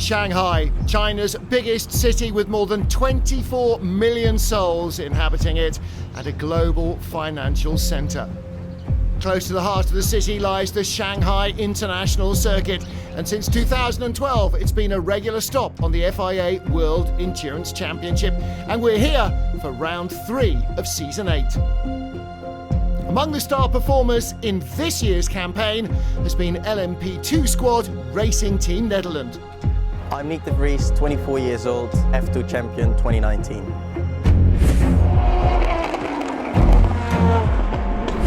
Shanghai, China's biggest city with more than 24 million souls inhabiting it and a global financial centre. Close to the heart of the city lies the Shanghai International Circuit, and since 2012 it's been a regular stop on the FIA World Endurance Championship, and we're here for round 3 of season 8. Among the star performers in this year's campaign has been Lmp2 squad Racing Team Netherlands. I'm Nick de Vries, 24 years old, F2 champion 2019.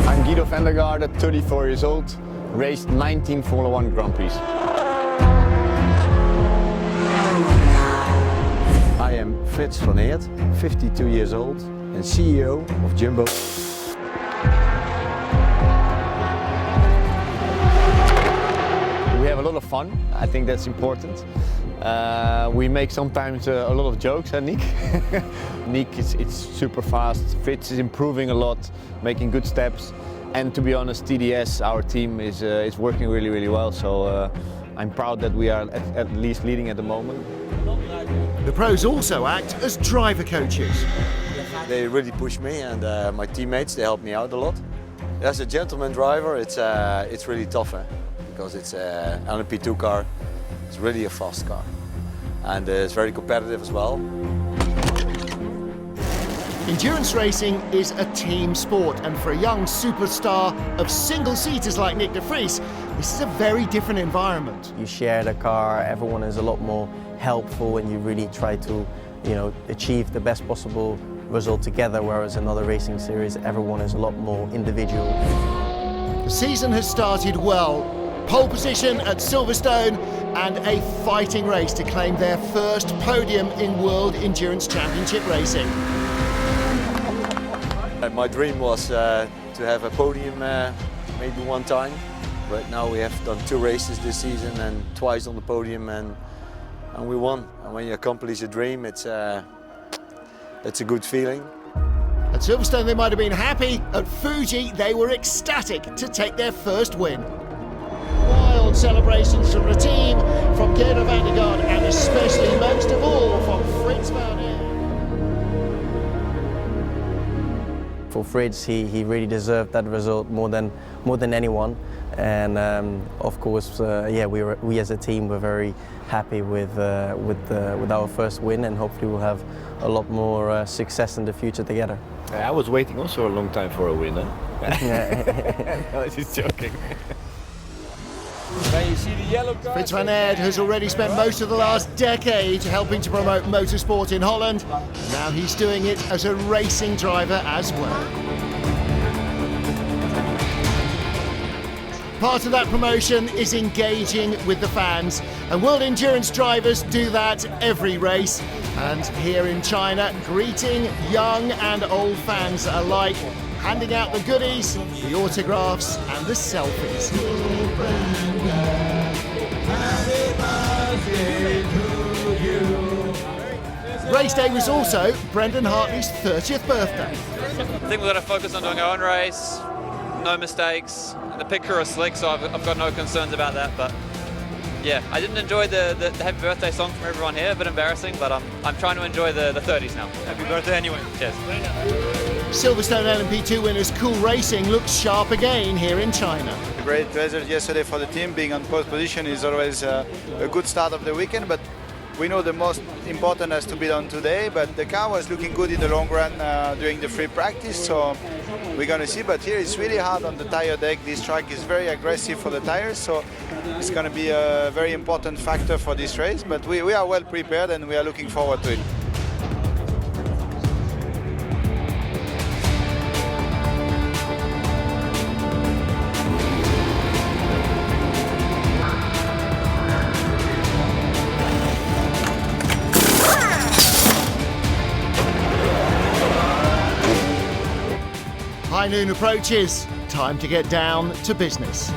I'm Guido van der Garde, 34 years old, raced 19 Formula 1 Grand Prix. I am Frits van Eert, 52 years old and CEO of Jumbo. We have a lot of fun, I think that's important. We make sometimes a lot of jokes, huh, Nick? Nick it's super fast, Frits is improving a lot, making good steps. And to be honest, TDS, our team, is working really well, so I'm proud that we are at least leading at the moment. The pros also act as driver coaches. They really push me, and my teammates, they help me out a lot. As a gentleman driver, it's really tough, because it's an Lmp2 car. It's really a fast car, and it's very competitive as well. Endurance racing is a team sport, and for a young superstar of single-seaters like Nick de Vries, this is a very different environment. You share the car, everyone is a lot more helpful, and you really try to, achieve the best possible result together, whereas in another racing series, everyone is a lot more individual. The season has started well. Pole position at Silverstone and a fighting race to claim their first podium in World Endurance Championship racing. My dream was to have a podium maybe one time, but now we have done 2 races this season and twice on the podium, and we won. And when you accomplish a dream, it's a good feeling. At Silverstone they might have been happy, at Fuji they were ecstatic to take their first win. Wild celebrations from the team, from Guido van der Garde, and especially most of all from Frits van Eert. For Frits, he really deserved that result more than anyone, and of course, we as a team were very happy with our first win, and hopefully we'll have a lot more success in the future together. I was waiting also a long time for a winner. No, just joking. Frits van Eert has already spent most of the last decade helping to promote motorsport in Holland. Now he's doing it as a racing driver as well. Part of that promotion is engaging with the fans, and World Endurance drivers do that every race. And here in China, greeting young and old fans alike, handing out the goodies, the autographs and the selfies. Race day was also Brendan Hartley's 30th birthday. I think we've got to focus on doing our own race, no mistakes. The pit crew are slick, so I've got no concerns about that. But yeah, I didn't enjoy the happy birthday song from everyone here, a bit embarrassing, but I'm trying to enjoy the 30s now. Happy birthday anyway. Cheers. Silverstone LMP2 winners Cool Racing looks sharp again here in China. A great result yesterday for the team. Being on pole position is always a good start of the weekend, but we know the most important has to be done today, but the car was looking good in the long run during the free practice, so we're going to see. But here it's really hard on the tire deck. This track is very aggressive for the tires, so it's going to be a very important factor for this race, but we are well prepared and we are looking forward to it. High noon approaches, time to get down to business.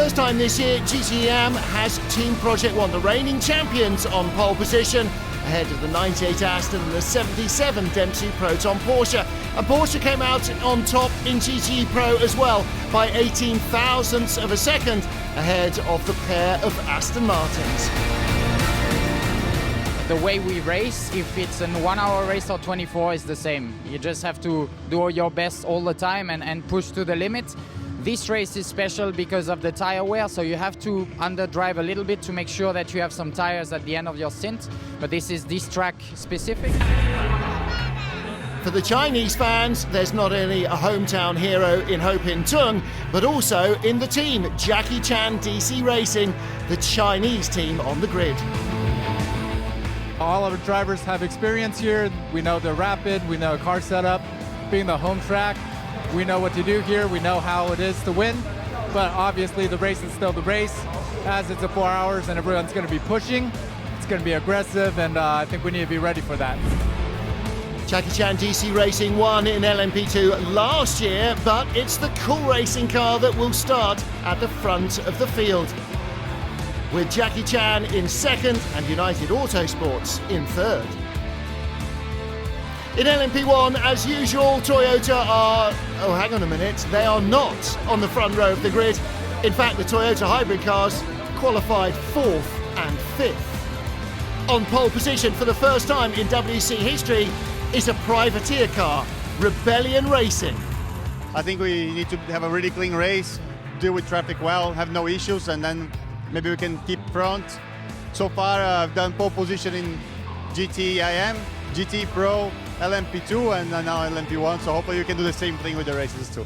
first time this year, GTM has Team Project One, the reigning champions, on pole position, ahead of the 98 Aston and the 77 Dempsey Proton Porsche. And Porsche came out on top in GT Pro as well by 18 thousandths of a second, ahead of the pair of Aston Martins. The way we race, if it's a 1 hour race or 24, is the same. You just have to do your best all the time and push to the limit. This race is special because of the tire wear, so you have to underdrive a little bit to make sure that you have some tires at the end of your stint, but this is this track specific. For the Chinese fans, there's not only a hometown hero in Ho Pin Tung, but also in the team, Jackie Chan DC Racing, the Chinese team on the grid. All our drivers have experience here. We know the rapid, we know car setup, being the home track. We know what to do here, we know how it is to win, but obviously the race is still the race. As it's a 4 hours and everyone's going to be pushing, it's going to be aggressive, and I think we need to be ready for that. Jackie Chan DC Racing won in LMP2 last year, but it's the Cool Racing car that will start at the front of the field, with Jackie Chan in second and United Autosports in third. In LMP1, as usual, Toyota are, oh hang on a minute, they are not on the front row of the grid. In fact, the Toyota hybrid cars qualified 4th and 5th. On pole position for the first time in WC history is a privateer car, Rebellion Racing. I think we need to have a really clean race, deal with traffic well, have no issues, and then maybe we can keep front. So far, I've done pole position in GT IM, GT Pro, LMP2, and now LMP1, so hopefully we can do the same thing with the races too.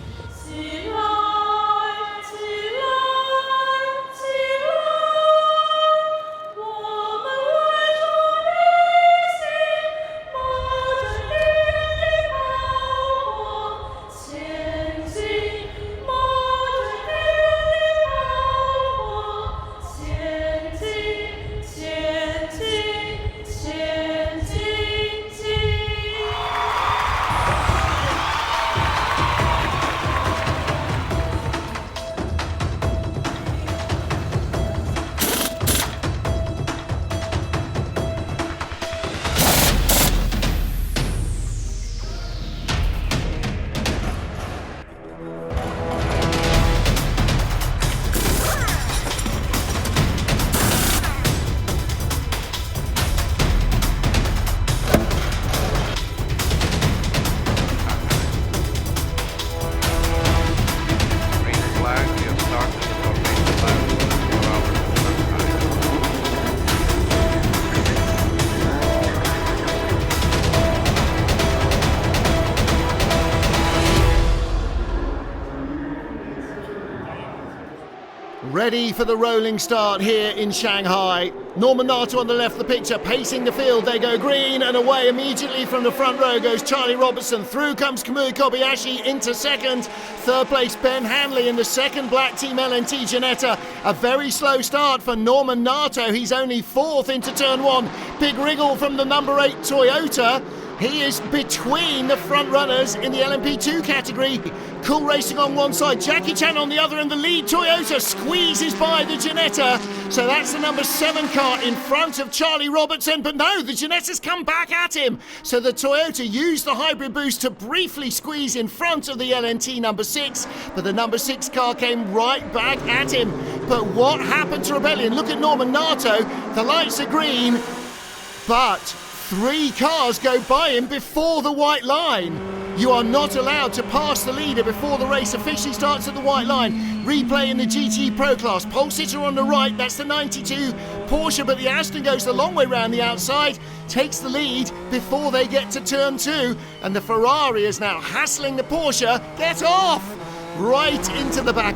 Ready for the rolling start here in Shanghai. Norman Nato on the left of the picture, pacing the field. They go green, and away immediately from the front row goes Charlie Robertson. Through comes Kamui Kobayashi into second. Third place, Ben Hanley in the second black team LNT Ginetta. A very slow start for Norman Nato. He's only fourth into turn one. Big wriggle from the number 8 Toyota. He is between the front runners in the LMP2 category. Cool Racing on one side, Jackie Chan on the other, and the lead Toyota squeezes by the Ginetta. So that's the number 7 car in front of Charlie Robertson. But no, the Ginetta's come back at him. So the Toyota used the hybrid boost to briefly squeeze in front of the LNT number 6. But the number 6 car came right back at him. But what happened to Rebellion? Look at Norman Nato. The lights are green, but 3 cars go by him before the white line. You are not allowed to pass the leader before the race officially starts at the white line. Replay in the GT Pro class. Pole sitter on the right, that's the 92 Porsche, but the Aston goes the long way round the outside, takes the lead before they get to turn 2, and the Ferrari is now hassling the Porsche. Get off! Right into the back.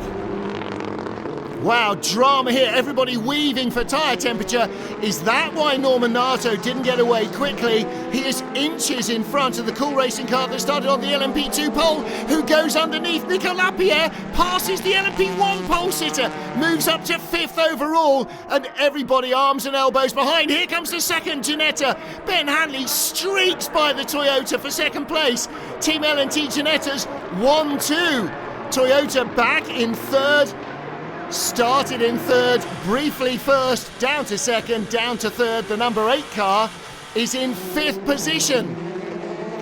Wow, drama here, everybody weaving for tyre temperature. Is that why Norman Nato didn't get away quickly? He is inches in front of the Cool Racing car that started on the LMP2 pole, who goes underneath Nico Lapierre, passes the LMP1 pole sitter, moves up to 5th overall, and everybody arms and elbows behind. Here comes the second Ginetta. Ben Hanley streaks by the Toyota for second place. Team LNT Ginetta's 1-2. Toyota back in third. started in third, briefly first, down to second, down to third. The number 8 car is in 5th position.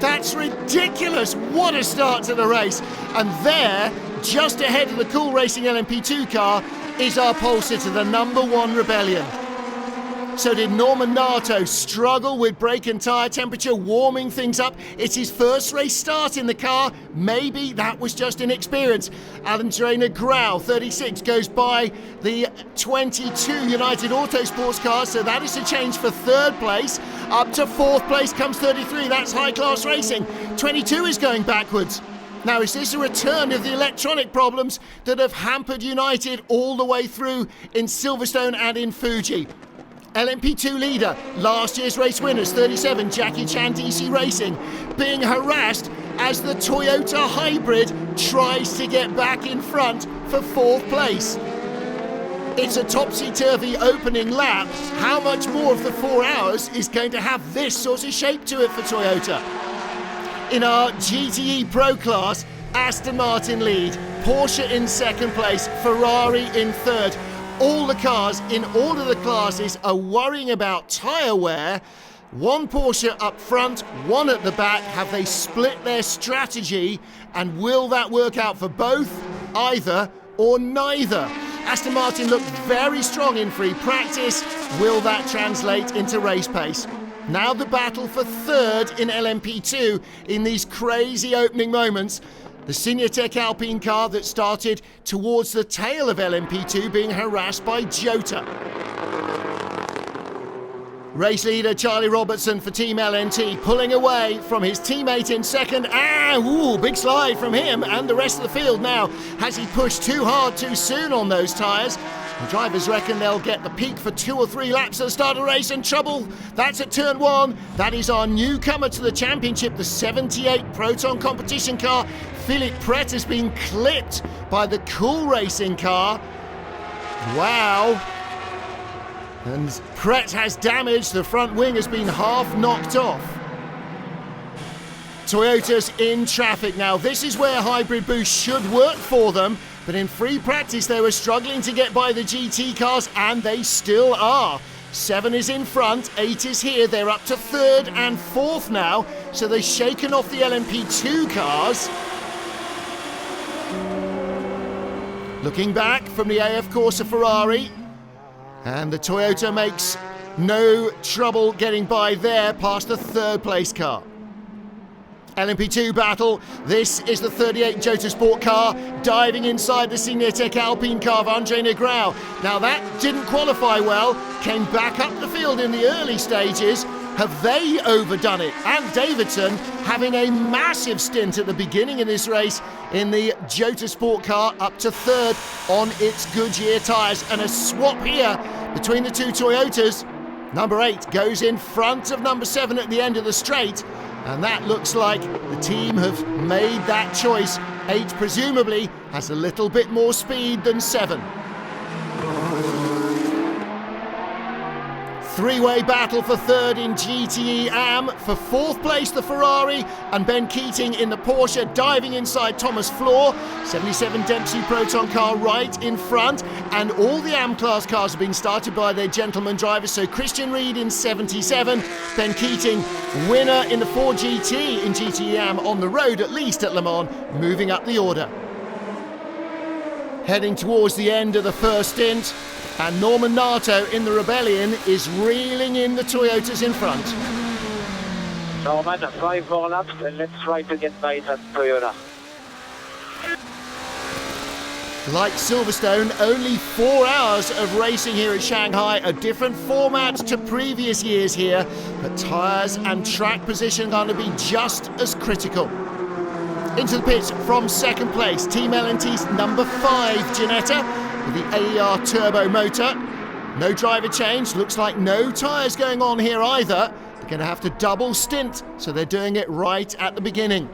That's ridiculous. What a start to the race. And there, just ahead of the Cool Racing LMP2 car, is our pole sitter, the number 1 Rebellion. So did Norman Nato struggle with brake and tyre temperature, warming things up? It's his first race start in the car. Maybe that was just inexperience. Alexander Grau, 36, goes by the 22 United Autosports car, so that is a change for 3rd place. Up to 4th place comes 33, that's high-class racing. 22 is going backwards. Now, is this a return of the electronic problems that have hampered United all the way through in Silverstone and in Fuji? LMP2 leader, last year's race winners, 37, Jackie Chan DC Racing, being harassed as the Toyota Hybrid tries to get back in front for 4th place. It's a topsy-turvy opening lap. How much more of the 4 hours is going to have this sort of shape to it for Toyota? In our GTE Pro class, Aston Martin lead, Porsche in 2nd place, Ferrari in 3rd. All the cars in all of the classes are worrying about tyre wear. 1 Porsche up front, 1 at the back. Have they split their strategy? And will that work out for both, either, or neither? Aston Martin looked very strong in free practice. Will that translate into race pace? Now the battle for 3rd in LMP2 in these crazy opening moments. The Signatech Alpine car that started towards the tail of LMP2 being harassed by Jota. Race leader Charlie Robertson for Team LNT pulling away from his teammate in 2nd. Big slide from him and the rest of the field now. Has he pushed too hard too soon on those tyres? The drivers reckon they'll get the peak for 2 or 3 laps at the start of the race, and trouble. That's at turn 1. That is our newcomer to the championship, the 78 Proton competition car. Philippe Pret has been clipped by the Cool Racing car. Wow. And Pret has damage. The front wing has been half knocked off. Toyota's in traffic now. This is where Hybrid Boost should work for them. But in free practice, they were struggling to get by the GT cars, and they still are. 7 is in front, 8 is here. They're up to 3rd and 4th now. So they've shaken off the LMP2 cars. Looking back from the AF Corsa Ferrari. And the Toyota makes no trouble getting by there past the 3rd place car. LMP2 battle. This is the 38 Jota Sport car diving inside the Signatech Alpine car of Andre Negrão. Now that didn't qualify well, came back up the field in the early stages. Have they overdone it? And Davidson having a massive stint at the beginning of this race in the Jota Sport car, up to 3rd on its Goodyear tyres. And a swap here between the 2 Toyotas. Number 8 goes in front of number 7 at the end of the straight. And that looks like the team have made that choice. 8 presumably has a little bit more speed than 7. 3-way battle for 3rd in GTE AM. For 4th place, the Ferrari, and Ben Keating in the Porsche diving inside Thomas Floor. 77 Dempsey Proton car right in front, and all the AM class cars have been started by their gentleman drivers. So Christian Reed in 77, Ben Keating winner in the 4GT in GTE AM, on the road at least at Le Mans, moving up the order. Heading towards the end of the first stint, and Norman Nato in the Rebellion is reeling in the Toyotas in front. Norman, 5 more laps and let's try to get by that Toyota. Like Silverstone, only 4 hours of racing here at Shanghai, a different format to previous years here, but tyres and track position are going to be just as critical. Into the pits from 2nd place, Team LNT's number 5, Ginetta, with the AER turbo motor. No driver change, looks like no tyres going on here either. They're going to have to double stint, so they're doing it right at the beginning.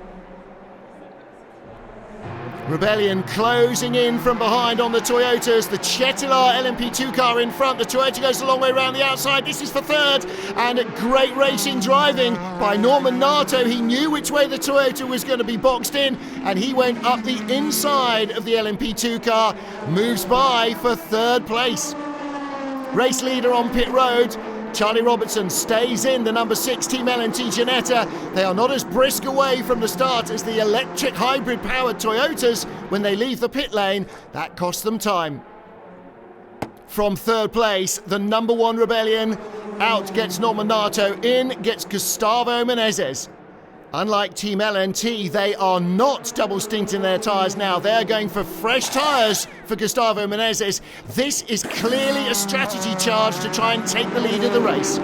Rebellion closing in from behind on the Toyotas. The Chettilar LMP2 car in front. The Toyota goes a long way around the outside. This is for third. And great racing driving by Norman Nato. He knew which way the Toyota was going to be boxed in, and he went up the inside of the LMP2 car. Moves by for third place. Race leader on pit road. Charlie Robertson stays in, the number 6 Team L&T Ginetta. They are not as brisk away from the start as the electric hybrid powered Toyotas when they leave the pit lane. That costs them time. From third place, the number 1 Rebellion. Out gets Norman Nato, in gets Gustavo Menezes. Unlike Team L&T, they are not double stinting their tyres now. They're going for fresh tyres for Gustavo Menezes. This is clearly a strategy charge to try and take the lead of the race.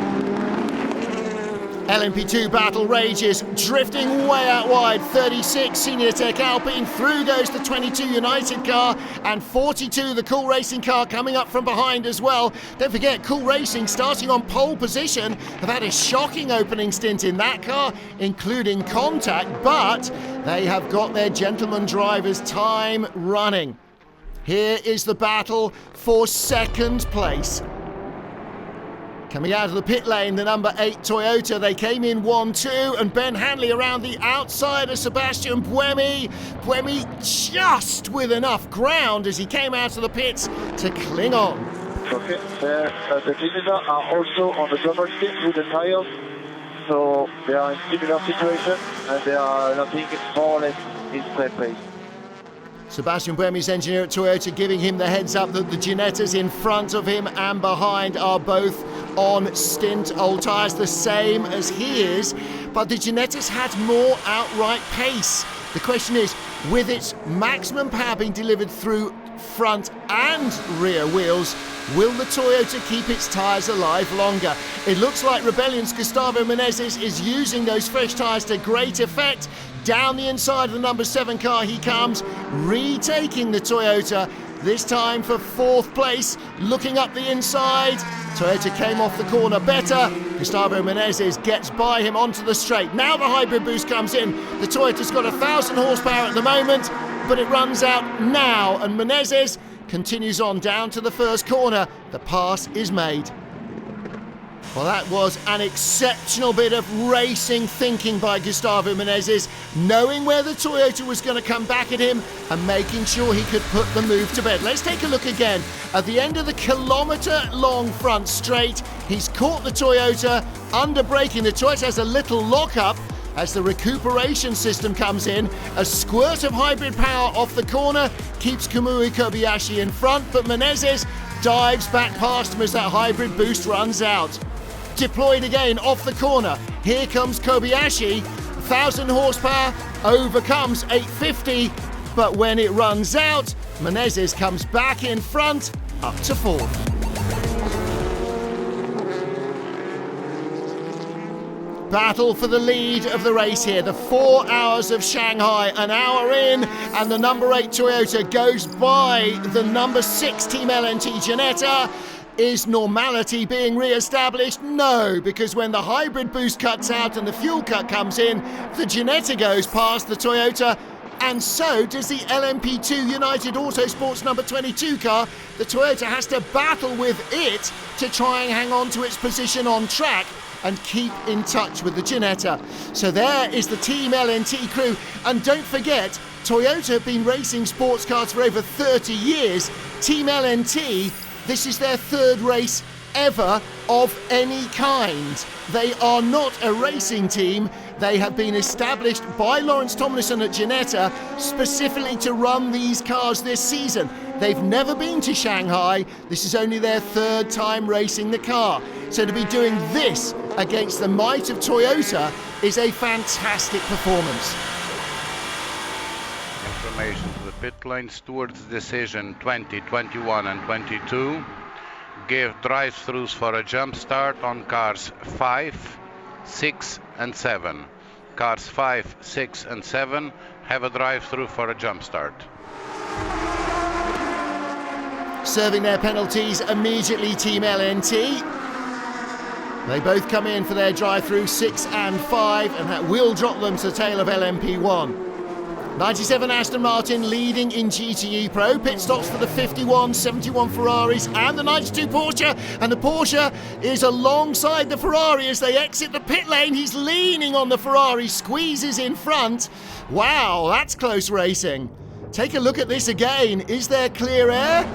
Lmp2 Battle rages, drifting way out wide. 36 Senior Tech Alpine, through goes the 22 United car, and 42 the Cool Racing car coming up from behind as well. Don't forget, Cool Racing starting on pole position have had a shocking opening stint in that car, including contact, but they have got their gentleman drivers' time running. Here is the battle for second place. Coming out of the pit lane, the number 8 Toyota. They came in 1-2, and Ben Hanley around the outside of Sebastian Buemi. Buemi just with enough ground as he came out of the pits to cling on. Okay, the Ginetta are also on the double stint with the tires, so they are in similar situation, and they are landing more or less in third place. Sebastian Buemi's engineer at Toyota giving him the heads up that the Ginettas in front of him and behind are both on stint old tyres, the same as he is, but the Ginettas had more outright pace. The question is, with its maximum power being delivered through front and rear wheels, will the Toyota keep its tyres alive longer? It looks like Rebellion's Gustavo Menezes is using those fresh tyres to great effect. Down the inside of the number 7 car he comes, retaking the Toyota, this time for fourth place. Looking up the inside, Toyota came off the corner better. Gustavo Menezes gets by him onto the straight. Now the hybrid boost comes in. The Toyota's got 1,000 horsepower at the moment, but it runs out now, and Menezes continues on down to the first corner. The pass is made. Well, that was an exceptional bit of racing thinking by Gustavo Menezes, knowing where the Toyota was going to come back at him and making sure he could put the move to bed. Let's take a look again. At the end of the kilometre-long front straight, he's caught the Toyota, under braking. The Toyota has a little lock-up as the recuperation system comes in. A squirt of hybrid power off the corner keeps Kamui Kobayashi in front, but Menezes dives back past him as that hybrid boost runs out. Deployed again off the corner. Here comes Kobayashi. 1,000 horsepower overcomes 850, but when it runs out, Menezes comes back in front, up to fourth. Battle for the lead of the race here. The 4 hours of Shanghai, an hour in, and the number 8 Toyota goes by the number 6 Team L&T Ginetta. Is normality being re-established? No, because when the hybrid boost cuts out and the fuel cut comes in, the Ginetta goes past the Toyota, and so does the LMP2 United Autosports number 22 car. The Toyota has to battle with it to try and hang on to its position on track and keep in touch with the Ginetta. So there is the Team L&T crew, and don't forget, Toyota have been racing sports cars for over 30 years. Team L&T, this is their third race ever of any kind. They are not a racing team. They have been established by Lawrence Tomlinson at Ginetta specifically to run these cars this season. They've never been to Shanghai. This is only their third time racing the car. So to be doing this against the might of Toyota is a fantastic performance. Information to the pit lane. Stewards' decision 20, 21 and 22 gave drive-throughs for a jump start on cars 5, 6 and 7. Cars 5, 6 and 7 have a drive-through for a jump start. Serving their penalties immediately, Team L&T. They both come in for their drive-through 6 and 5, and that will drop them to the tail of LMP1. 97 Aston Martin leading in GTE Pro. Pit stops for the 51, 71 Ferraris and the 92 Porsche. And the Porsche is alongside the Ferrari as they exit the pit lane. He's leaning on the Ferrari, squeezes in front. Wow, that's close racing. Take a look at this again. Is there clear air?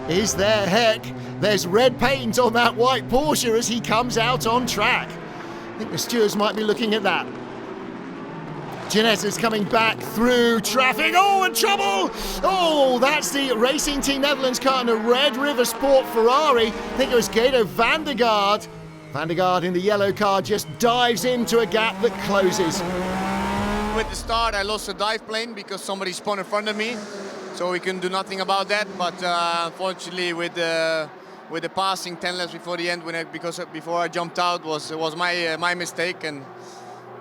Is there? Heck, there's red paint on that white Porsche as he comes out on track. I think the stewards might be looking at that. Ginetta's coming back through traffic. Oh, and trouble! Oh, that's the Racing Team Netherlands car in a Red River Sport Ferrari. I think it was Gato van der Garde. Van der Garde in the yellow car just dives into a gap that closes. With the start, I lost a dive plane because somebody spun in front of me. So we couldn't do nothing about that. But unfortunately, with the passing 10 laps before the end, before I jumped out, was my mistake. And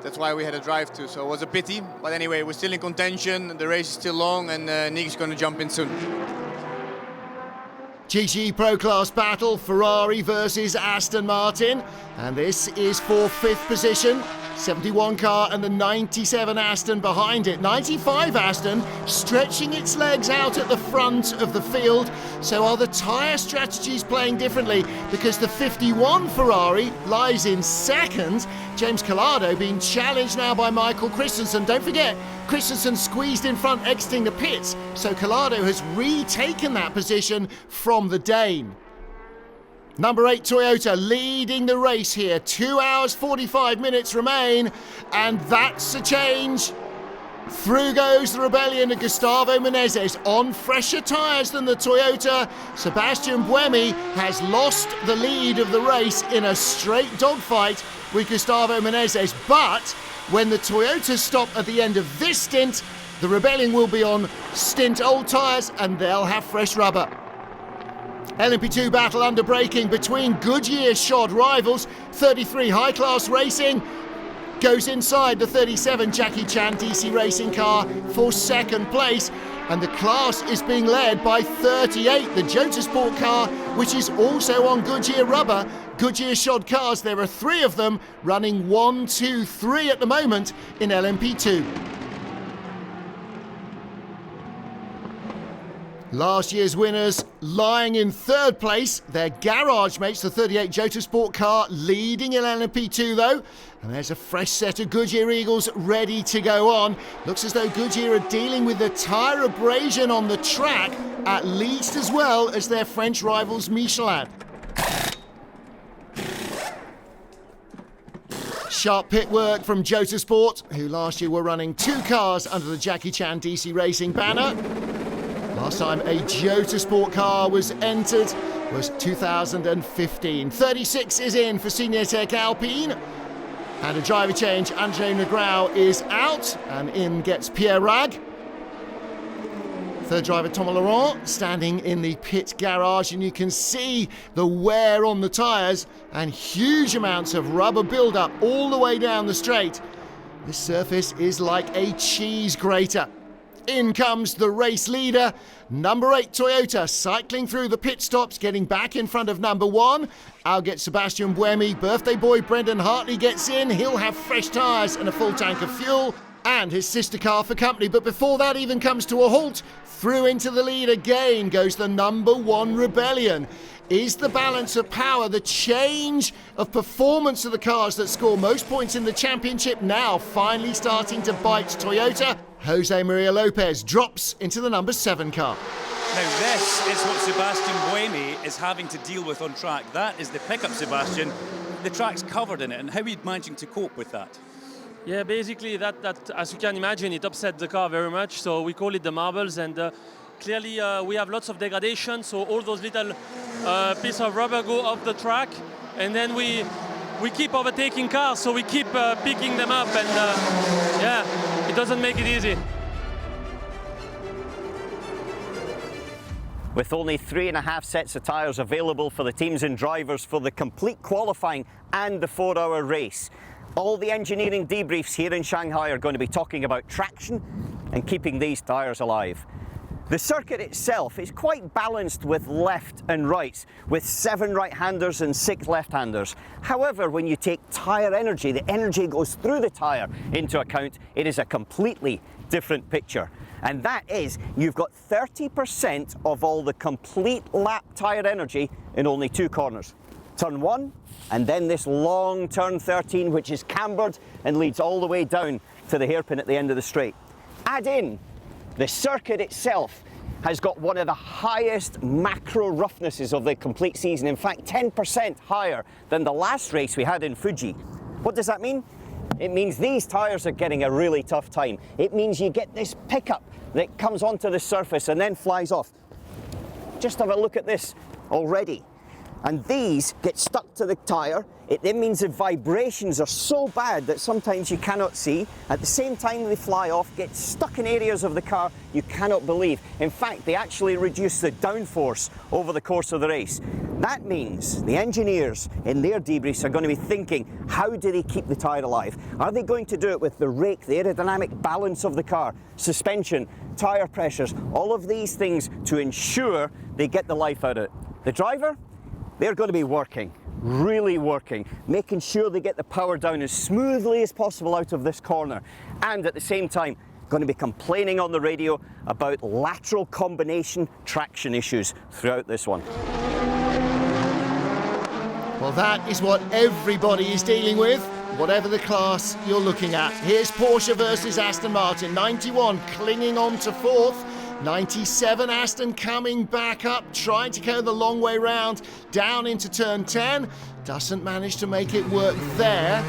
that's why we had a drive too, so it was a pity. But anyway, we're still in contention, the race is still long, and Nick's going to jump in soon. GT Pro Class battle, Ferrari versus Aston Martin. And this is for 5th position. 71 car and the 97 Aston behind it. 95 Aston stretching its legs out at the front of the field. So are the tyre strategies playing differently? Because the 51 Ferrari lies in 2nd. James Collado being challenged now by Michael Christensen. Don't forget, Christensen squeezed in front exiting the pits. So Collado has retaken that position from the Dane. Number 8 Toyota leading the race here. 2 hours 45 minutes remain, and that's a change. Through goes the Rebellion of Gustavo Menezes on fresher tyres than the Toyota. Sebastian Buemi has lost the lead of the race in a straight dogfight with Gustavo Menezes, but when the Toyotas stop at the end of this stint, the Rebellion will be on stint old tyres and they'll have fresh rubber. Lmp2 battle under braking between Goodyear shod rivals. 33 High Class Racing goes inside the 37 Jackie Chan DC Racing car for 2nd place. And the class is being led by 38, the Jota Sport car, which is also on Goodyear rubber. Goodyear shod cars, there are 3 of them running 1, 2, 3 at the moment in LMP2. Last year's winners lying in 3rd place. Their garage mates, the 38 Jota Sport car, leading in LMP2 though. And there's a fresh set of Goodyear Eagles ready to go on. Looks as though Goodyear are dealing with the tyre abrasion on the track, at least as well as their French rivals Michelin. Sharp pit work from Jota Sport, who last year were running 2 cars under the Jackie Chan DC Racing banner. Last time a Jota Sport car was entered was 2015. 36 is in for Senior Tech Alpine. And a driver change, Andre Negrão is out, and in gets Pierre Rag. 3rd driver, Thomas Laurent, standing in the pit garage, and you can see the wear on the tyres and huge amounts of rubber build-up all the way down the straight. This surface is like a cheese grater. In comes the race leader, number 8 Toyota, cycling through the pit stops, getting back in front of number 1. Out gets Sebastian Buemi. Birthday boy Brendan Hartley gets in. He'll have fresh tyres and a full tank of fuel, and his sister car for company. But before that even comes to a halt, through into the lead again goes the number 1 Rebellion. Is the balance of power, the change of performance of the cars that score most points in the championship now finally starting to bite Toyota? Jose Maria Lopez drops into the number 7 car. Now this is what Sebastian Buemi is having to deal with on track. That is the pickup, Sebastian. The track's covered in it, and how are you managing to cope with that? Yeah, basically that as you can imagine, it upset the car very much, so we call it the marbles, and clearly we have lots of degradation, so all those little pieces of rubber go off the track, and then we keep overtaking cars, so we keep picking them up, and yeah, it doesn't make it easy. With only 3.5 sets of tyres available for the teams and drivers for the complete qualifying and the 4-hour race, all the engineering debriefs here in Shanghai are going to be talking about traction and keeping these tyres alive. The circuit itself is quite balanced with left and rights, with 7 right-handers and 6 left-handers. However, when you take tyre energy, the energy goes through the tyre into account, it is a completely different picture. And that is, you've got 30% of all the complete lap tyre energy in only 2 corners. Turn 1, and then this long turn 13, which is cambered and leads all the way down to the hairpin at the end of the straight. Add in, the circuit itself has got one of the highest macro roughnesses of the complete season. In fact, 10% higher than the last race we had in Fuji. What does that mean? It means these tyres are getting a really tough time. It means you get this pickup that comes onto the surface and then flies off. Just have a look at this already. And these get stuck to the tyre. It then means the vibrations are so bad that sometimes you cannot see. At the same time they fly off, get stuck in areas of the car you cannot believe. In fact, they actually reduce the downforce over the course of the race. That means the engineers in their debriefs are going to be thinking, how do they keep the tyre alive? Are they going to do it with the rake, the aerodynamic balance of the car, suspension, tyre pressures, all of these things to ensure they get the life out of it? The driver? They're going to be working, really working, making sure they get the power down as smoothly as possible out of this corner, and at the same time going to be complaining on the radio about lateral combination traction issues throughout this one. Well, that is what everybody is dealing with, whatever the class you're looking at. Here's Porsche versus Aston Martin. 91 clinging on to 4th. 97 Aston coming back up, trying to go the long way round, down into turn 10. Doesn't manage to make it work there.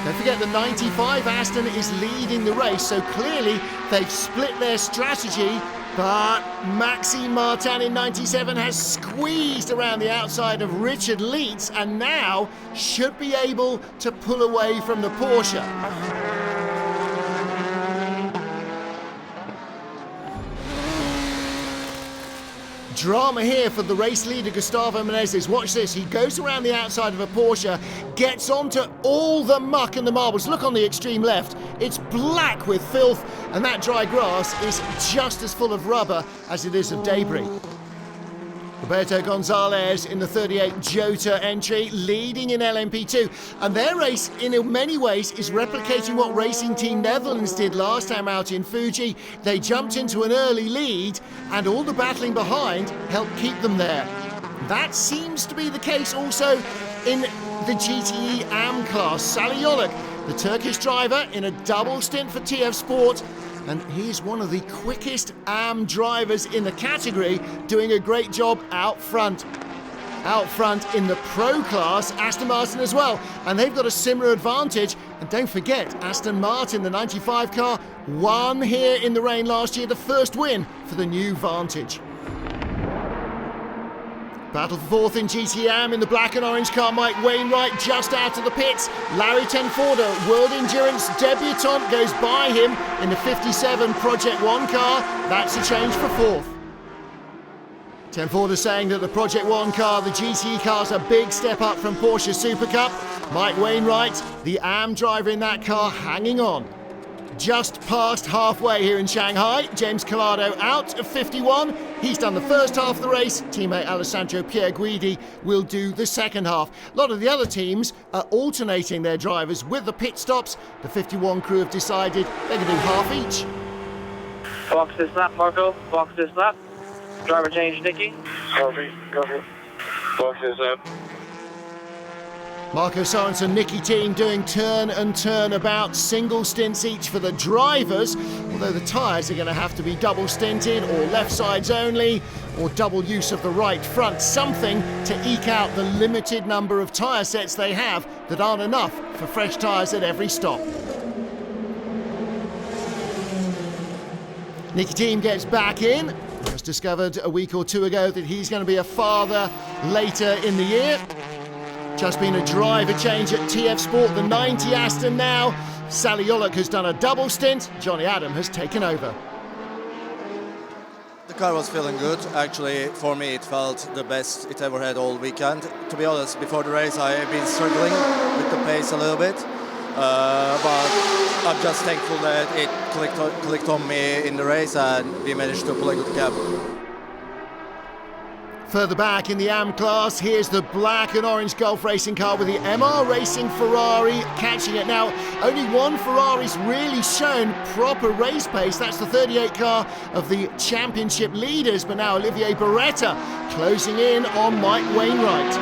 Don't forget the 95 Aston is leading the race, so clearly they've split their strategy, but Maxime Martin in 97 has squeezed around the outside of Richard Lietz and now should be able to pull away from the Porsche. Drama here for the race leader Gustavo Menezes. Watch this, he goes around the outside of a Porsche, gets onto all the muck and the marbles. Look on the extreme left, it's black with filth, and that dry grass is just as full of rubber as it is of debris. Roberto Gonzalez in the 38 Jota entry, leading in LMP2. And their race, in many ways, is replicating what Racing Team Netherlands did last time out in Fuji. They jumped into an early lead, and all the battling behind helped keep them there. That seems to be the case also in the GTE AM class. Sally Yoluk, the Turkish driver, in a double stint for TF Sport, and he's one of the quickest AM drivers in the category, doing a great job out front. Out front in the Pro class, Aston Martin as well, and they've got a similar advantage. And don't forget, Aston Martin, the 95 car, won here in the rain last year, the first win for the new Vantage. Battle for 4th in GTM in the black and orange car. Mike Wainwright just out of the pits. Larry Tenforda, World Endurance debutant, goes by him in the 57 Project 1 car. That's a change for 4th. Tenforda saying that the Project 1 car, the GT car's a big step up from Porsche Super Cup. Mike Wainwright, the AM driver in that car, hanging on. Just past halfway here in Shanghai, James Collado out of 51. He's done the first half of the race. Teammate Alessandro Pierguidi will do the second half. A lot of the other teams are alternating their drivers with the pit stops. The 51 crew have decided they can do half each. Box this lap, Marco. Box this lap. Driver change, Nicky. Copy. Box this lap. Marco Sorensen, Nicky team doing turn and turnabout, single stints each for the drivers, although the tyres are going to have to be double stinted or left sides only, or double use of the right front, something to eke out the limited number of tyre sets they have that aren't enough for fresh tyres at every stop. Nicky team gets back in. Just discovered a week or two ago that he's going to be a father later in the year. Just been a driver change at TF Sport, the 90 Aston now. Sally Yoluk has done a double stint. Johnny Adam has taken over. The car was feeling good. Actually, for me, it felt the best it ever had all weekend. To be honest, before the race, I've been struggling with the pace a little bit. But I'm just thankful that it clicked on me in the race and we managed to pull a good gap. Further back in the AM class, here's the black and orange Gulf racing car with the MR Racing Ferrari catching it. Now, only one Ferrari's really shown proper race pace. That's the 38 car of the championship leaders, but now Olivier Beretta closing in on Mike Wainwright.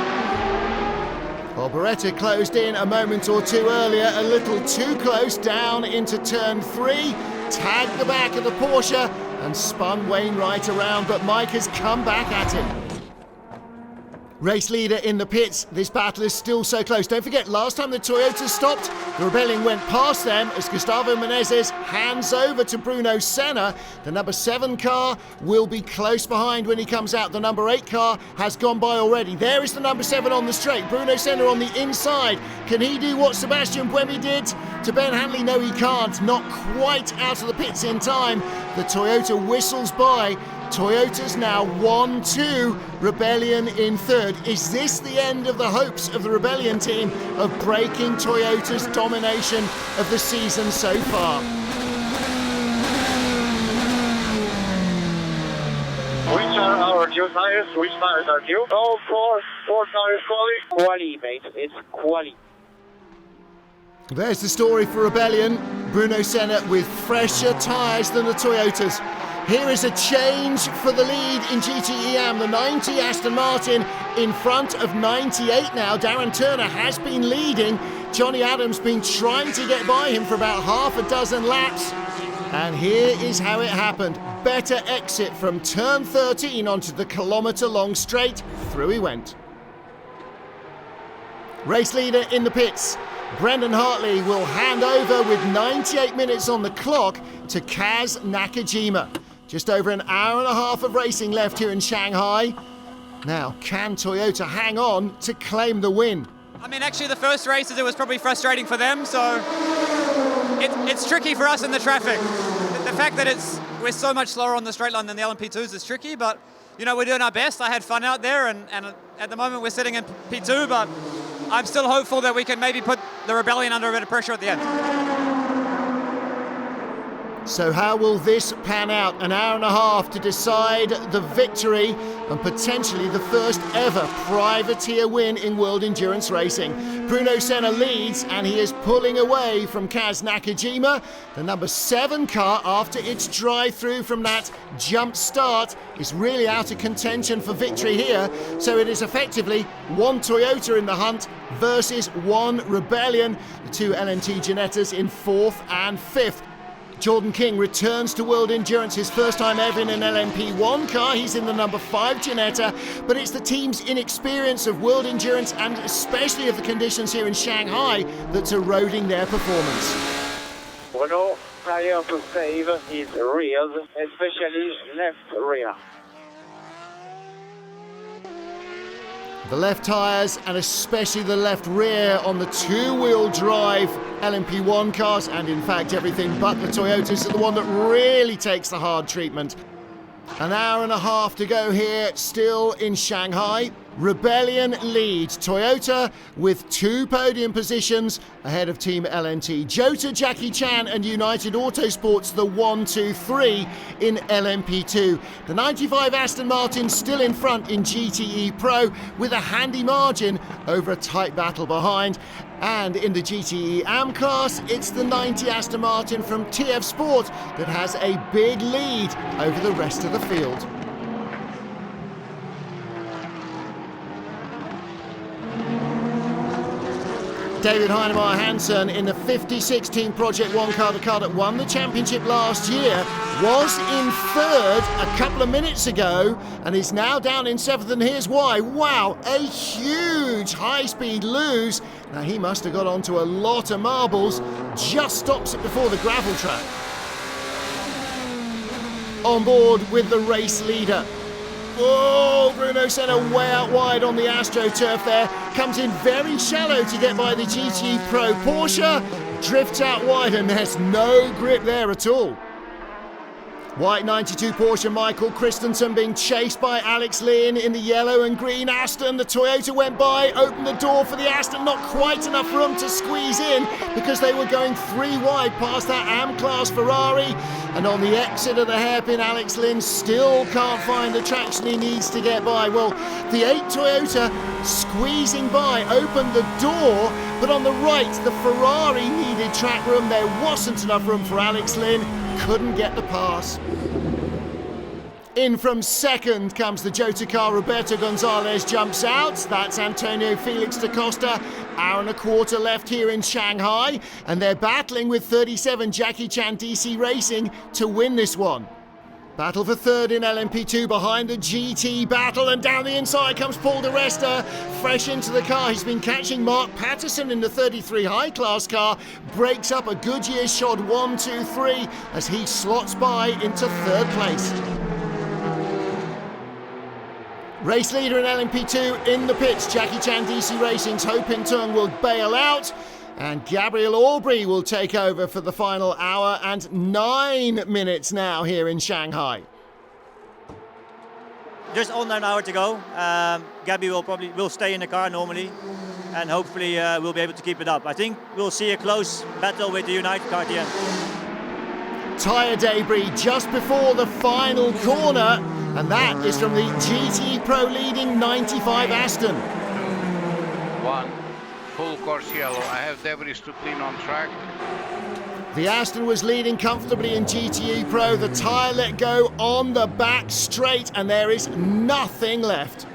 Well, Beretta closed in a moment or two earlier, a little too close down into turn 3, tagged the back of the Porsche and spun Wainwright around, but Mike has come back at him. Race leader in the pits, this battle is still so close. Don't forget, last time the Toyota stopped, the Rebellion went past them as Gustavo Menezes hands over to Bruno Senna. The number 7 car will be close behind when he comes out. The number 8 car has gone by already. There is the number 7 on the straight. Bruno Senna on the inside. Can he do what Sebastian Buemi did to Ben Hanley? No, he can't. Not quite out of the pits in time. The Toyota whistles by. Toyota's now 1-2, Rebellion in third. Is this the end of the hopes of the Rebellion team of breaking Toyota's domination of the season so far? Which are our new tires? Which tires are new? Oh, four tires quali. Quali, mate. It's quali. There's the story for Rebellion. Bruno Senna with fresher tyres than the Toyotas. Here is a change for the lead in GTEM. The 90 Aston Martin in front of 98 now. Darren Turner has been leading. Johnny Adams been trying to get by him for about half a dozen laps. And here is how it happened. Better exit from turn 13 onto the kilometre-long straight. Through he went. Race leader in the pits. Brendan Hartley will hand over with 98 minutes on the clock to Kaz Nakajima. Just over an hour and a half of racing left here in Shanghai. Now, can Toyota hang on to claim the win? I mean, actually, the first races, it was probably frustrating for them, so it's tricky for us in the traffic. The fact that we're so much slower on the straight line than the LMP2s is tricky, but, you know, we're doing our best. I had fun out there, and at the moment we're sitting in P2, but I'm still hopeful that we can maybe put the Rebellion under a bit of pressure at the end. So how will this pan out? An hour and a half to decide the victory and potentially the first ever privateer win in World Endurance Racing. Bruno Senna leads and he is pulling away from Kaz Nakajima. The number 7 car, after its drive-through from that jump start, is really out of contention for victory here. So it is effectively one Toyota in the hunt versus one Rebellion. The two LMP2 Ginettas in 4th and 5th. Jordan King returns to World Endurance, his first time ever in an LMP1 car. He's in the number 5 Ginetta, but it's the team's inexperience of World Endurance and especially of the conditions here in Shanghai that's eroding their performance. Renault tire to save is rears, especially left rear. The left tyres and especially the left rear on the 2-wheel drive LMP1 cars, and in fact everything but the Toyotas, are the one that really takes the hard treatment. An hour and a half to go here, still in Shanghai. Rebellion leads. Toyota with 2 podium positions ahead of Team LNT. Jota, Jackie Chan and United Autosports the 1, 2, 3 in LMP2. The 95 Aston Martin still in front in GTE Pro with a handy margin over a tight battle behind. And in the GTE AM class, it's the 90 Aston Martin from TF Sport that has a big lead over the rest of the field. David Heinemeier Hansen in the 56 Team Project 1 car, the car that won the championship last year, was in 3rd a couple of minutes ago and is now down in 7th, and here's why. Wow, a huge high-speed lose. Now he must have got onto a lot of marbles, just stops it before the gravel track. On board with the race leader. Oh, Bruno Senna way out wide on the AstroTurf there. Comes in very shallow to get by the GT Pro Porsche. Drifts out wide and there's no grip there at all. White 92 Porsche Michael Christensen being chased by Alex Lynn in the yellow and green Aston. The Toyota went by, opened the door for the Aston, not quite enough room to squeeze in because they were going 3 wide past that AM-class Ferrari. And on the exit of the hairpin, Alex Lynn still can't find the traction he needs to get by. Well, the 8 Toyota squeezing by opened the door, but on the right, the Ferrari needed track room. There wasn't enough room for Alex Lynn. Couldn't get the pass. In from second comes the Jota car. Roberto Gonzalez jumps out. That's Antonio Felix da Costa. Hour and a quarter left here in Shanghai, and they're battling with 37 Jackie Chan DC Racing to win this one. Battle for third in Lmp2 behind the GT Battle, and down the inside comes Paul di Resta, fresh into the car. He's been catching Mark Patterson in the 33 high-class car, breaks up a Goodyear shod 1-2-3 as he slots by into third place. Race leader in Lmp2 in the pits. Jackie Chan DC Racing's Ho Pin Tung will bail out, and Gabriel Aubry will take over for the final hour and 9 minutes now here in Shanghai. Just under an hour to go. Gabby will stay in the car normally, and hopefully we'll be able to keep it up. I think we'll see a close battle with the United car at the end. Tyre debris just before the final corner, and that is from the GT Pro leading 95 Aston. 1. Full course yellow. I have debris to clean on track. The Aston was leading comfortably in GTE Pro. The tyre let go on the back straight, and there is nothing left.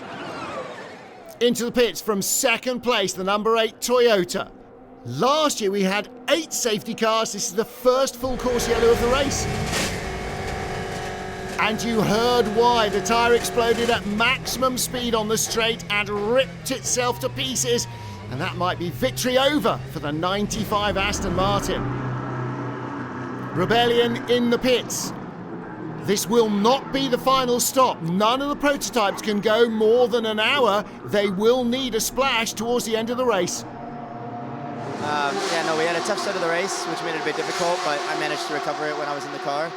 Into the pits from second place, the number 8 Toyota. Last year we had 8 safety cars. This is the first full course yellow of the race. And you heard why. The tyre exploded at maximum speed on the straight and ripped itself to pieces. And that might be victory over for the 95 Aston Martin. Rebellion in the pits. This will not be the final stop. None of the prototypes can go more than an hour. They will need a splash towards the end of the race. We had a tough start of the race, which made it a bit difficult, but I managed to recover it when I was in the car.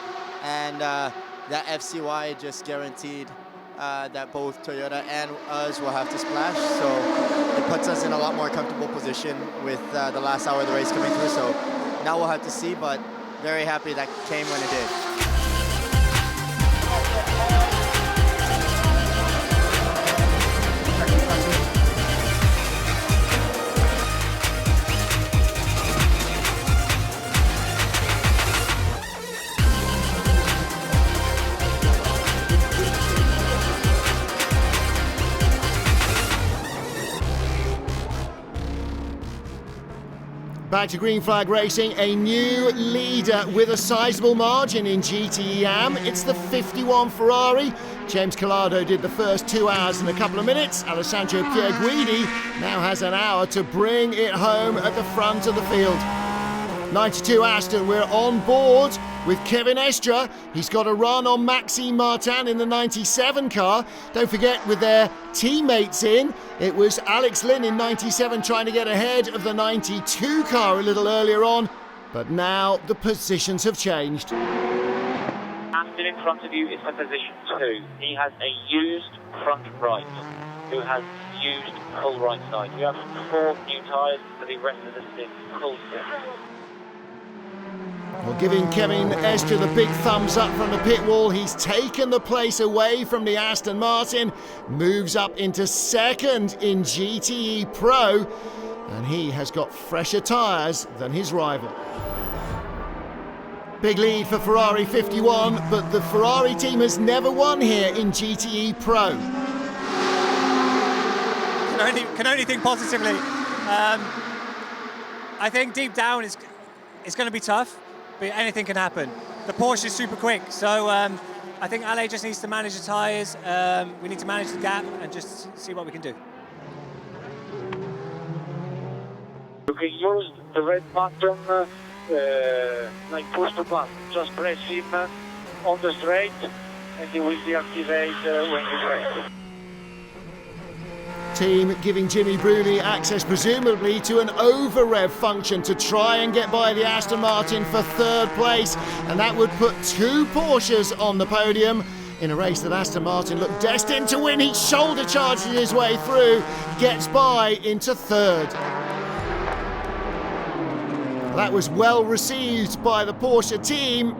And that FCY just guaranteed that both Toyota and us will have to splash, so it puts us in a lot more comfortable position with the last hour of the race coming through. So now we'll have to see, but very happy that came when it did. Back to green flag racing, a new leader with a sizable margin in GTE AM. It's the 51 Ferrari. James Collado did the first 2 hours and a couple of minutes. Alessandro Pierguidi now has an hour to bring it home at the front of the field. 92 Aston, we're on board with Kevin Estre. He's got a run on Maxime Martin in the 97 car. Don't forget, with their teammates in, it was Alex Lynn in 97 trying to get ahead of the 92 car a little earlier on. But now the positions have changed. Aston in front of you is for position 2. He has a used front right, who has used full right side. You have 4 new tyres for the rest of the stint, full stint. Well, giving Kevin Estre the big thumbs up from the pit wall. He's taken the place away from the Aston Martin, moves up into second in GTE Pro, and he has got fresher tyres than his rival. Big lead for Ferrari 51, but the Ferrari team has never won here in GTE Pro. Can only think positively. I think deep down it's going to be tough, but anything can happen. The Porsche is super quick, so I think Ale just needs to manage the tyres. We need to manage the gap and just see what we can do. You can use the red button like push to button. Just press him on the straight and he will deactivate when you brake. Team giving Jimmy Bruni access presumably to an over-rev function to try and get by the Aston Martin for third place, and that would put 2 Porsches on the podium in a race that Aston Martin looked destined to win. He shoulder charges his way through, gets by into third. That was well received by the Porsche team,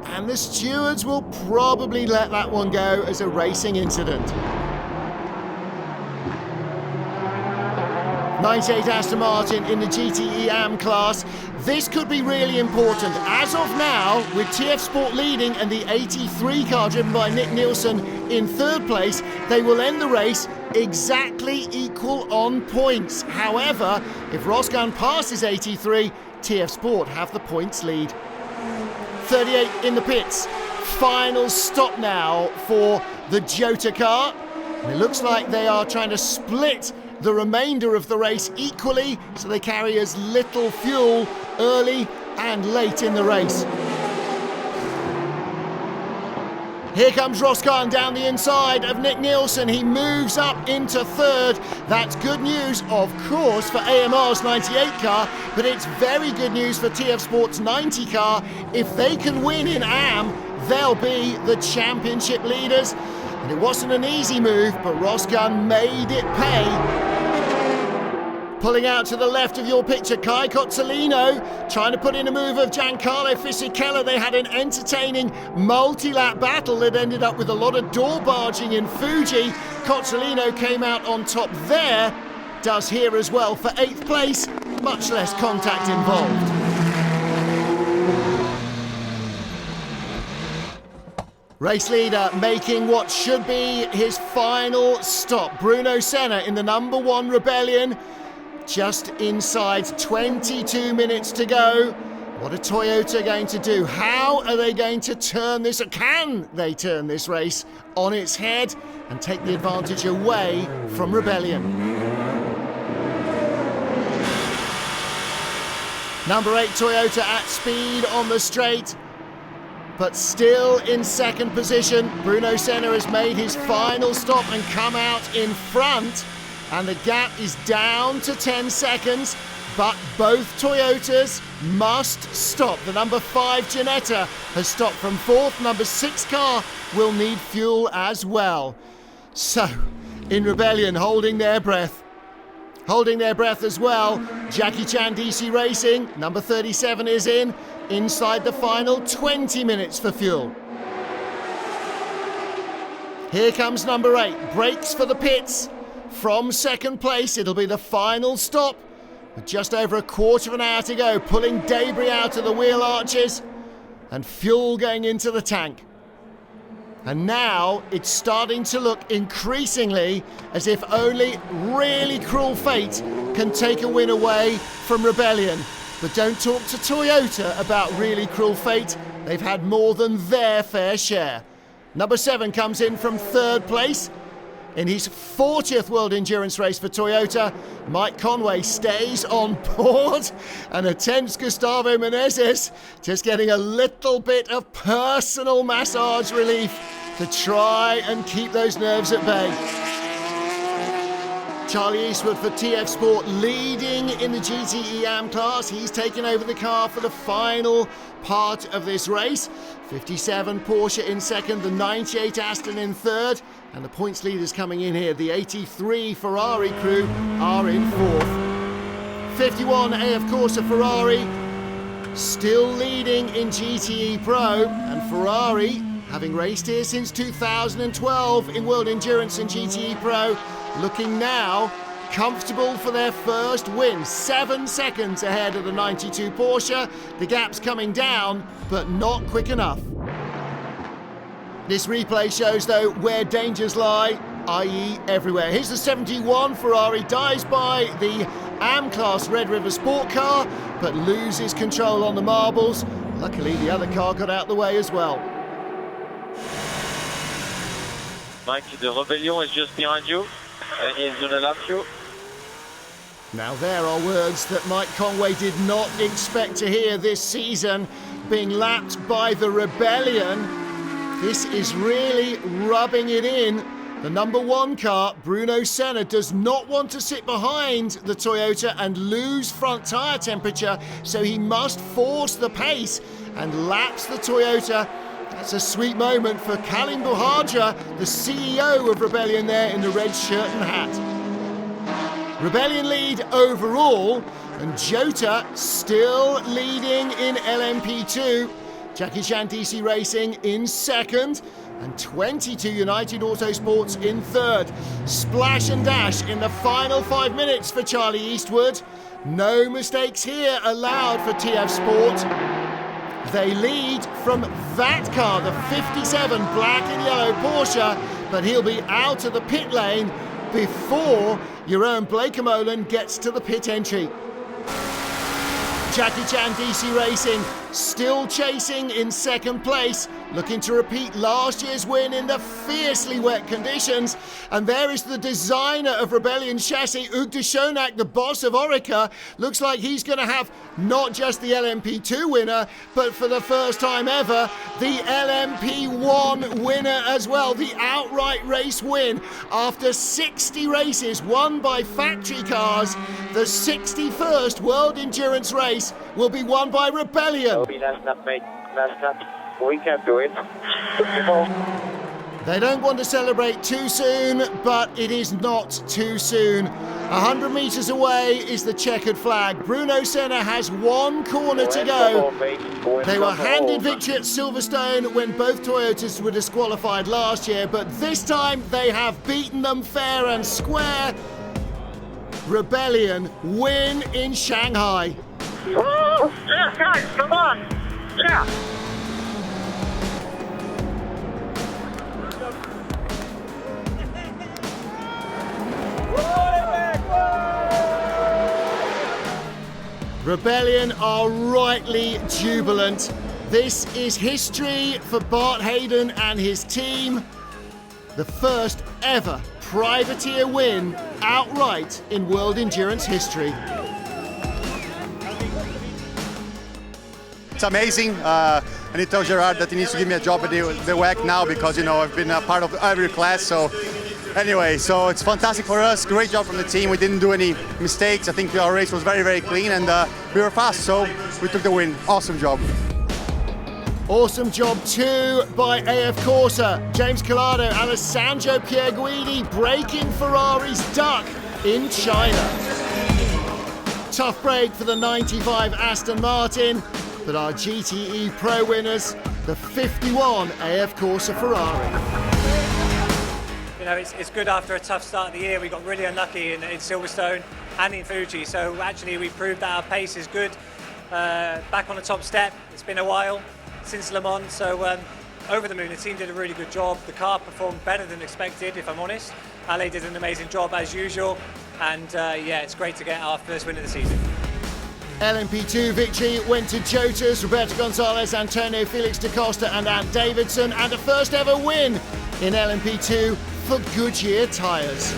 and the stewards will probably let that one go as a racing incident. 98 Aston Martin in the GTE AM class. This could be really important. As of now, with TF Sport leading and the 83 car driven by Nick Nielsen in third place, they will end the race exactly equal on points. However, if Rosgan passes 83, TF Sport have the points lead. 38 in the pits. Final stop now for the Jota car. And it looks like they are trying to split the remainder of the race equally, so they carry as little fuel early and late in the race. Here comes Roskan down the inside of Nick Nielsen. He moves up into third. That's good news, of course, for AMR's 98 car, but it's very good news for TF Sport's 90 car. If they can win in AM, they'll be the championship leaders. And it wasn't an easy move, but Roskan made it pay. Pulling out to the left of your picture, Kai Cozzolino trying to put in a move of Giancarlo Fisichella. They had an entertaining multi-lap battle that ended up with a lot of door barging in Fuji. Cozzolino came out on top there, does here as well for 8th place, much less contact involved. Race leader making what should be his final stop. Bruno Senna in the number 1 Rebellion. Just inside 22 minutes to go. What are Toyota going to do? How are they going to turn this, or can they turn this race on its head and take the advantage away from Rebellion? Number 8 Toyota at speed on the straight, but still in second position. Bruno Senna has made his final stop and come out in front. And the gap is down to 10 seconds, but both Toyotas must stop. The number 5 Ginetta has stopped from 4th. Number 6 car will need fuel as well. So, in Rebellion, holding their breath as well. Jackie Chan DC Racing, number 37 is inside the final 20 minutes for fuel. Here comes number 8, brakes for the pits. From second place, it'll be the final stop with just over a quarter of an hour to go, pulling debris out of the wheel arches and fuel going into the tank. And now it's starting to look increasingly as if only really cruel fate can take a win away from Rebellion. But don't talk to Toyota about really cruel fate. They've had more than their fair share. Number 7 comes in from third place. In his 40th World Endurance race for Toyota, Mike Conway stays on board and attempts Gustavo Menezes, just getting a little bit of personal massage relief to try and keep those nerves at bay. Charlie Eastwood for TF Sport leading in the GTE AM class. He's taken over the car for the final part of this race. 57 Porsche in second, the 98 Aston in third, and the points leaders coming in here. The 83 Ferrari crew are in fourth. 51 AF Corsa Ferrari still leading in GTE Pro, and Ferrari, having raced here since 2012 in World Endurance and GTE Pro, looking now comfortable for their first win. 7 seconds ahead of the 92 Porsche. The gap's coming down, but not quick enough. This replay shows, though, where dangers lie, i.e. everywhere. Here's the 71 Ferrari, dives by the AM Class Red River Sport car, but loses control on the marbles. Luckily, the other car got out the way as well. Mike, the Rebellion is just behind you, and he's gonna lap you. Now there are words that Mike Conway did not expect to hear this season, being lapped by the Rebellion. This is really rubbing it in The number 1 car, Bruno Senna, does not want to sit behind the Toyota and lose front tyre temperature, so he must force the pace and laps the Toyota. That's a sweet moment for Kalim Buhaja, the CEO of Rebellion there in the red shirt and hat. Rebellion lead overall, and Jota still leading in LMP2. Jackie Chan DC Racing in second, and 22 United Autosports in third. Splash and dash in the final 5 minutes for Charlie Eastwood. No mistakes here allowed for TF Sport. They lead from that car, the 57 black and yellow Porsche, but he'll be out of the pit lane before Jeroen Blekemolen gets to the pit entry. Jackie Chan DC Racing still chasing in second place, looking to repeat last year's win in the fiercely wet conditions. And there is the designer of Rebellion chassis, Hugues de Schoenack, the boss of Orica. Looks like he's going to have not just the LMP2 winner, but for the first time ever, the LMP1 winner as well. The outright race win after 60 races won by factory cars. The 61st World Endurance race will be won by Rebellion. Last lap, mate. Last lap. We can do it. They don't want to celebrate too soon, but it is not too soon. 100 metres away is the checkered flag. Bruno Senna has 1 corner to go. They were handed victory at Silverstone when both Toyotas were disqualified last year, but this time they have beaten them fair and square. Rebellion win in Shanghai. Oh, yeah, guys, come on. Yeah. Rebellion are rightly jubilant. This is history for Bart Hayden and his team. The first ever privateer win outright in World Endurance history. It's amazing. I need to tell Gerard that he needs to give me a job at the WEC now because, you know, I've been a part of every class. So anyway, so it's fantastic for us. Great job from the team. We didn't do any mistakes. I think our race was very, very clean and we were fast. So we took the win. Awesome job. Awesome job too by AF Corsa. James Collado, Alessandro Pierguidi breaking Ferrari's duck in China. Tough break for the 95 Aston Martin, but our GTE Pro winners, the 51 AF Corsa Ferrari. You know, it's good after a tough start of the year. We got really unlucky in Silverstone and in Fuji, so actually we proved that our pace is good. Back on the top step, it's been a while since Le Mans, so over the moon. The team did a really good job. The car performed better than expected, if I'm honest. Ale did an amazing job as usual, and yeah, it's great to get our first win of the season. LMP2 victory went to Jotas, Roberto Gonzalez, Antonio Felix da Costa and Ant Davidson, and a first ever win in LMP2 for Goodyear tyres.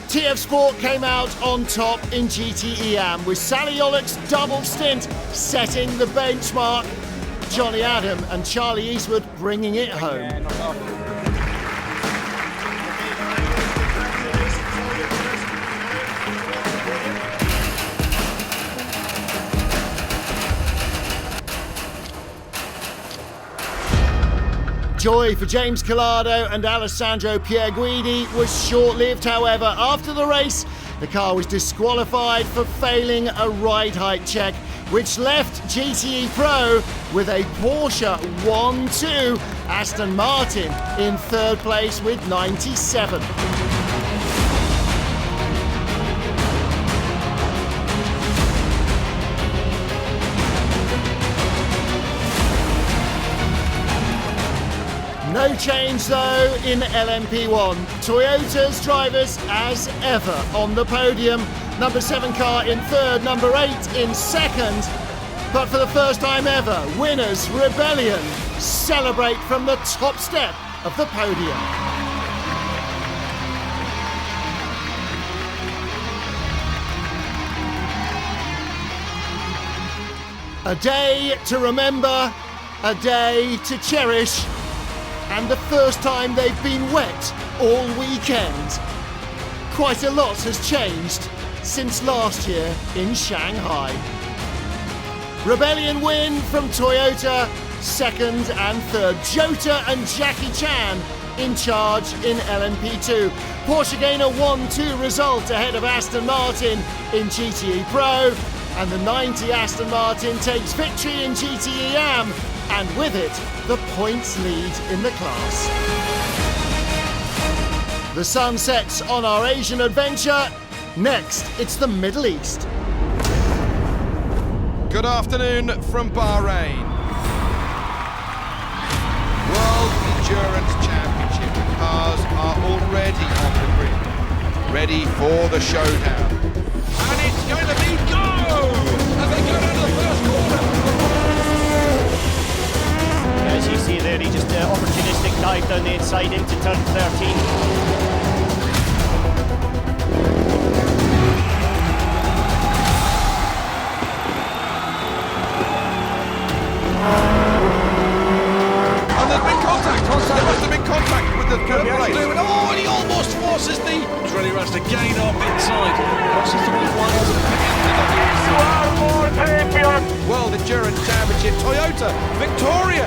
TF Sport came out on top in GTE-AM with Sally Yollett's double stint setting the benchmark. Johnny Adam and Charlie Eastwood bringing it home. Joy for James Collado and Alessandro Pierguidi was short-lived, however. After the race, the car was disqualified for failing a ride height check, which left GTE Pro with a Porsche 1-2, Aston Martin in third place with 97. No change though in LMP1. Toyota's drivers as ever on the podium. Number 7 car in third, number 8 in second. But for the first time ever, winners Rebellion celebrate from the top step of the podium. A day to remember, a day to cherish, and the first time they've been wet all weekend. Quite a lot has changed since last year in Shanghai. Rebellion win from Toyota, second and third. Jota and Jackie Chan in charge in LMP2. Porsche gain a 1-2 result ahead of Aston Martin in GTE Pro, and the 90 Aston Martin takes victory in GTE Am, and with it, the points lead in the class. The sun sets on our Asian adventure. Next, it's the Middle East. Good afternoon from Bahrain. World Endurance Championship cars are already on the grid, ready for the showdown. And it's going to be go! And they go down to the first corner. As you see there, he just opportunistic dive down the inside into turn 13. And there's been contact. There must have been contact with the curb brake. Oh, and he almost forces the... He's really runs to gain off inside. Crosses towards wires and World Endurance Championship, Toyota, Victoria.